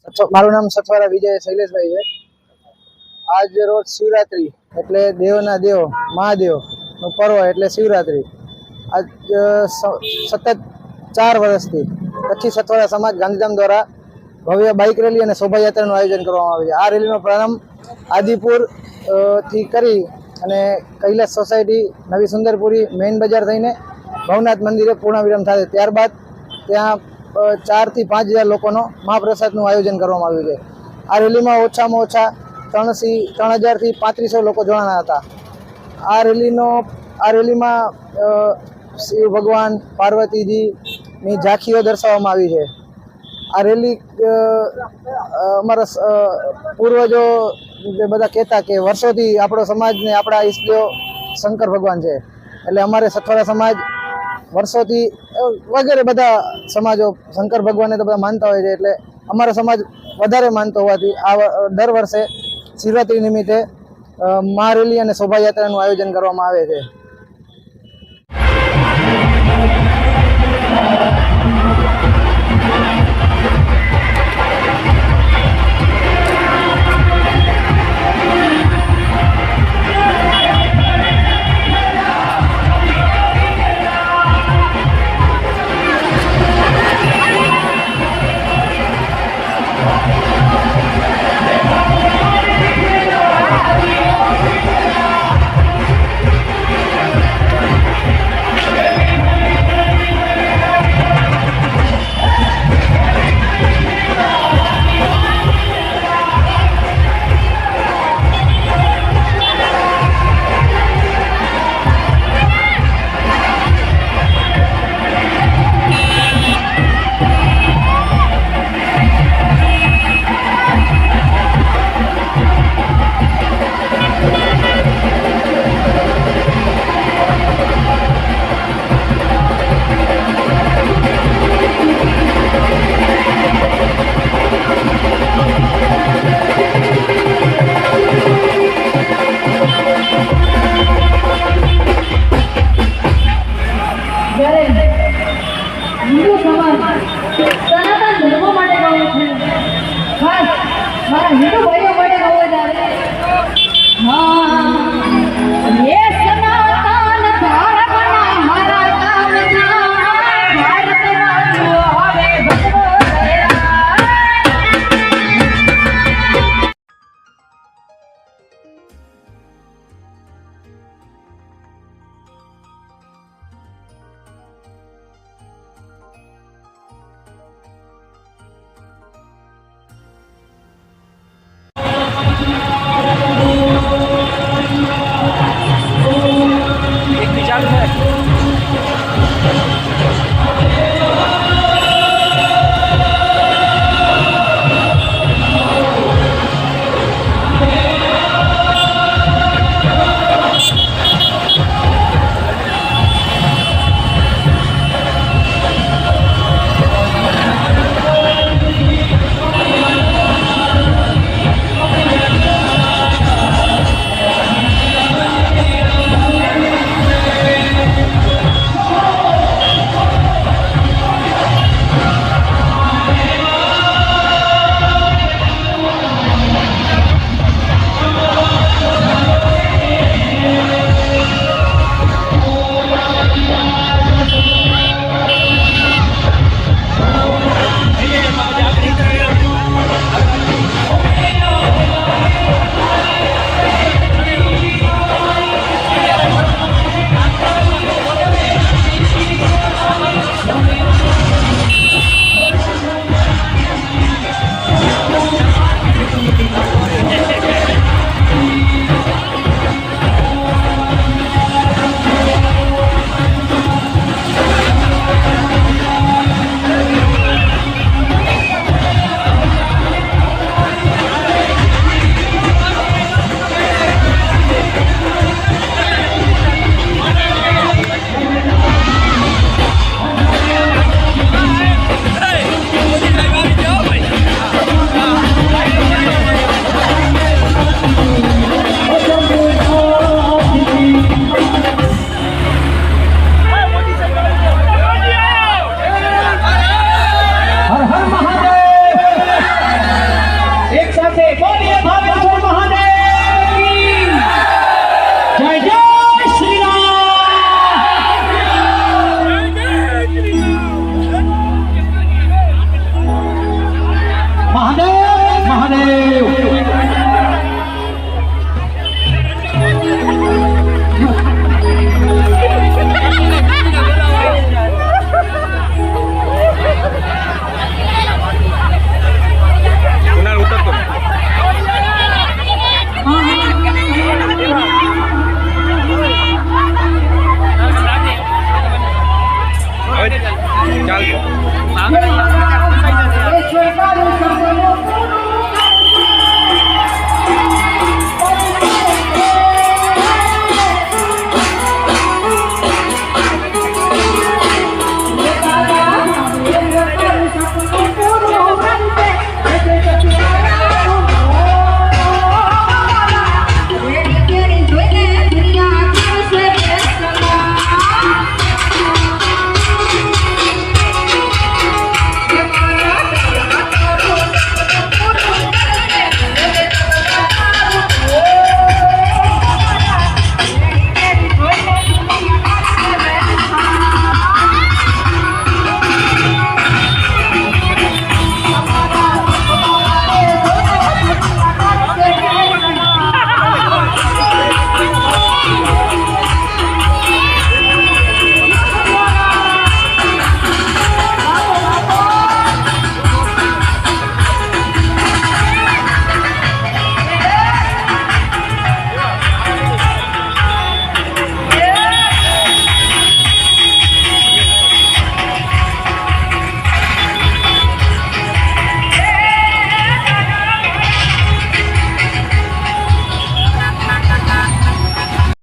મારું નામ સથવારા વિજય શૈલેષભાઈ છે। આજ રોજ શિવરાત્રી એટલે દેવના દેવ મહાદેવનું પર્વ એટલે શિવરાત્રી। આજ સતત 4 વર્ષથી કચ્છી સથવારા સમાજ ગાંધીધામ દ્વારા ભવ્ય બાઇક રેલી અને શોભાયાત્રાનું આયોજન કરવામાં આવે છે। આ રેલીનો પ્રારંભ આદિપુર થી કરી અને કૈલાસ સોસાયટી, નવી સુંદરપુરી, મેઇન બજાર થઈને ભવનાથ મંદિરે પૂર્ણ વિરામ થાય। ત્યારબાદ ત્યાં 4 થી 5 હજાર લોકોનો મહાપ્રસાદનું આયોજન કરવામાં આવ્યું છે। આ રેલીમાં ઓછામાં ઓછા 3000 થી 3500 લોકો જોડાણા હતા। આ રેલીમાં શિવ ભગવાન, પાર્વતીજીની ઝાંખીઓ દર્શાવવામાં આવી છે। આ રેલી અમારા પૂર્વજો બધા કહેતા કે વર્ષોથી આપણો સમાજને આપણા ઈષ્ટદેવ શંકર ભગવાન છે, એટલે અમારે સથવારા સમાજ વર્ષોથી વગેરે બધા સમાજો શંકર ભગવાનને તો બધા માનતા હોય છે, એટલે અમારો સમાજ વધારે માનતો હોવાથી આ દર વર્ષે શિવરાત્રી નિમિત્તે મહારેલી અને શોભાયાત્રાનું આયોજન કરવામાં આવે છે। हिंदू समाज सनातन धर्म माटे कहूं छुं। खास मारा हिंदू भाई